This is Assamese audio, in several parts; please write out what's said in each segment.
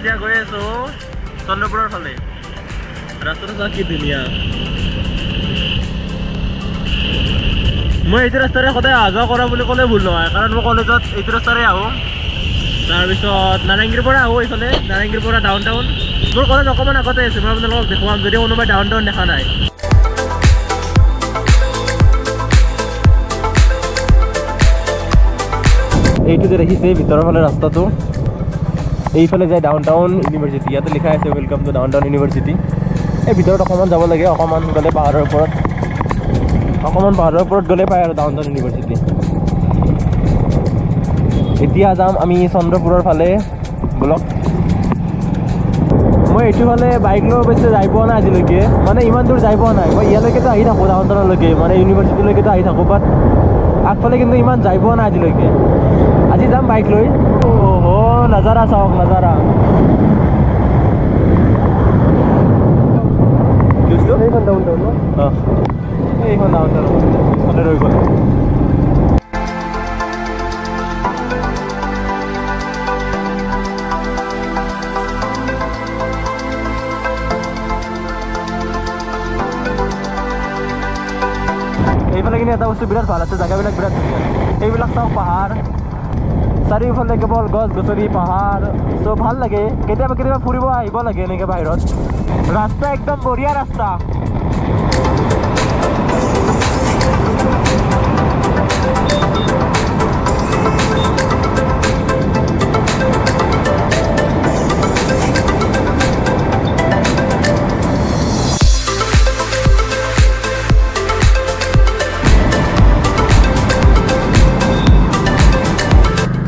এতিয়া গৈ আছো চন্দ্ৰপুৰৰ ফালে ৰাস্তাটো কি ধুনীয়া মই এইটো ৰাস্তাৰে সদায় অহা যোৱা কৰা বুলি ক'লে ভুল নহয় কাৰণ মই কলেজত এইটো ৰাস্তাৰে আহোঁ তাৰপিছত নাৰেংগীৰ পৰা আহোঁ এইফালে নাৰেংগীৰ পৰা ডাউন টাউন মোৰ কলেজ অকণমান আগতে আছে মই আপোনালোকক দেখুৱাম যদি কোনোবাই ডাউন টাউন দেখা নাই এইটো যে দেখিছে ভিতৰৰ ফালে ৰাস্তাটো এইফালে যায় ডাউন টাউন ইউনিভাৰ্চিটি ইয়াতে লিখা আছে welcome to down town university এই ভিতৰত অকণমান যাব লাগে অকণমান গ'লে পাহাৰৰ ওপৰত গ'লে পায় আৰু ডাউন টাউন ইউনিভাৰ্চিটি এতিয়া যাম আমি চন্দ্ৰপুৰৰ ফালে বলক মই এইটো ফালে বাইক লৈ অৱশ্যে যাই পোৱা নাই আজিলৈকে মানে ইমান দূৰ যাই পোৱা নাই মই ইয়ালৈকেতো আহি থাকোঁ ডাউন টাউনলৈকে মানে ইউনিভাৰ্চিটিলৈকেতো আহি থাকোঁ বাট আগফালে কিন্তু ইমান যাই পোৱা নাই আজিলৈকে আজি যাম বাইক লৈ অ' নাজাৰা চাওক নাজাৰা এইখন ডাউন টাউন অঁ এইখন ডাউন টাউন এইফালে ৰৈ গ'ল এইফালে কিন্তু এটা বস্তু বিৰাট ভাল আছে জেগাবিলাক বিৰাট ধুনীয়া এইবিলাক চাওক পাহাৰ চাৰিওফালে কেৱল গছ গছনি পাহাৰ চ' ভাল লাগে কেতিয়াবা ফুৰিব আহিব লাগে এনেকৈ বাহিৰত ৰাস্তা একদম বঢ়িয়া ৰাস্তা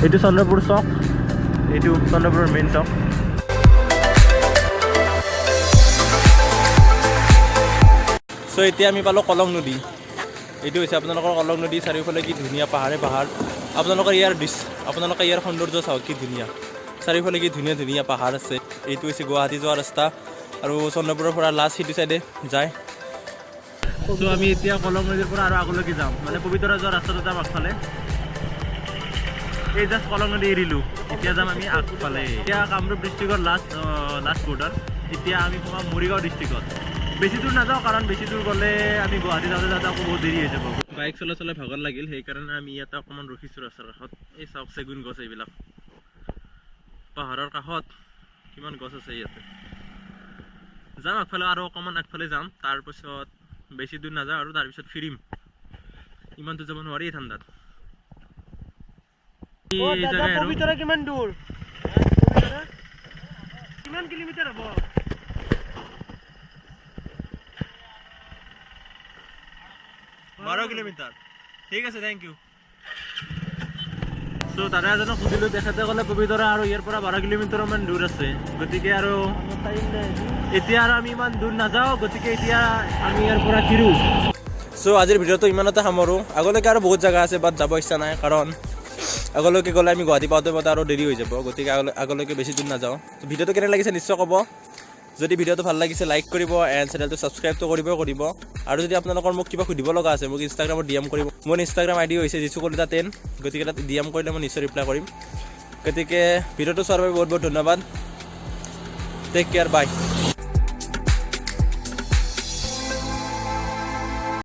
এইটো চন্দ্ৰপুৰ চক এইটো চন্দ্ৰপুৰৰ মেইন চক চ' এতিয়া আমি পালোঁ কলং নদী এইটো হৈছে আপোনালোকৰ কলং নদী চাৰিওফালে কি ধুনীয়া পাহাৰে পাহাৰ আপোনালোকৰ ইয়াৰ সৌন্দৰ্য চাওক কি ধুনীয়া চাৰিওফালে কি ধুনীয়া ধুনীয়া পাহাৰ আছে এইটো হৈছে গুৱাহাটী যোৱা ৰাস্তা আৰু চন্দ্ৰপুৰৰ পৰা লাষ্ট সিটো চাইডে যায় চ' আমি এতিয়া কলং নদীৰ পৰা আৰু আগলৈকে যাম মানে পবিতৰা যোৱা ৰাস্তাটো যাম আগফালে এই জাষ্ট কলং নদী এৰিলোঁ এতিয়া যাম আমি আগফালে এতিয়া কামৰূপ ডিষ্ট্ৰিক্টৰ লাষ্ট বৰ্ডাৰ এতিয়া আমি সোমাম মৰিগাঁও ডিষ্ট্ৰিক্টত বেছি দূৰ নাযাওঁ কাৰণ বেছি দূৰ গ'লে আমি গুৱাহাটী যাওঁতে আকৌ বহুত দেৰি হৈ যাব বাইক চলাই ভাগৰ লাগিল সেইকাৰণে আমি ইয়াতে অকণমান ৰখিছোঁ ৰাস্তাৰ কাষত এই চাওক চেগুন গছ এইবিলাক পাহাৰৰ কাষত কিমান গছ আছে ইয়াতে যাম আগফালে আৰু অকণমান আগফালে যাম তাৰপিছত বেছি দূৰ নাযাওঁ আৰু তাৰপিছত ফিৰিম ইমান দূৰ যাব নোৱাৰি ঠাণ্ডাত পবিতৰা কিমান দূৰ কিমান কিলোমিটাৰ হ'ব 12 কিলোমিটাৰ ঠিক আছে থেংক ইউ চ' দাদা এজনক সুধিলোঁ তেখেতে ক'লে পবিতৰা আৰু ইয়াৰ পৰা 12 কিলোমিটাৰমান দূৰ আছে গতিকে আৰু এতিয়া আৰু আমি ইমান দূৰ নাযাওঁ গতিকে এতিয়া আমি ইয়াৰ পৰা ফিৰোঁ চ' আজিৰ ভিডিঅ'টো ইমানতে সামৰোঁ আগলৈকে আৰু বহুত জেগা আছে বাট যাব ইচ্ছা নাই কাৰণ আগলৈকে গ'লে আমি গুৱাহাটী পাওঁতে আৰু দেৰি হৈ যাব গতিকে আগলৈকে বেছি দূৰ নাযাওঁ ভিডিঅ'টো কেনে লাগিছে নিশ্চয় ক'ব যদি ভিডিঅ'টো ভাল লাগিছে লাইক কৰিব এণ্ড চেনেলটো ছাবস্ক্ৰাইবটো কৰিব আৰু যদি আপোনালোকৰ মোক কিবা সুধিব লগা আছে মোক ইনষ্টাগ্ৰামত DM কৰিব মোৰ ইনষ্টাগ্ৰাম ID হৈছে Jishu Kalita 10 গতিকে তাত DM কৰিলে মই নিশ্চয় ৰিপ্লাই কৰিম গতিকে ভিডিঅ'টো চোৱাৰ বাবে বহুত বহুত ধন্যবাদ টেক কেয়াৰ বাই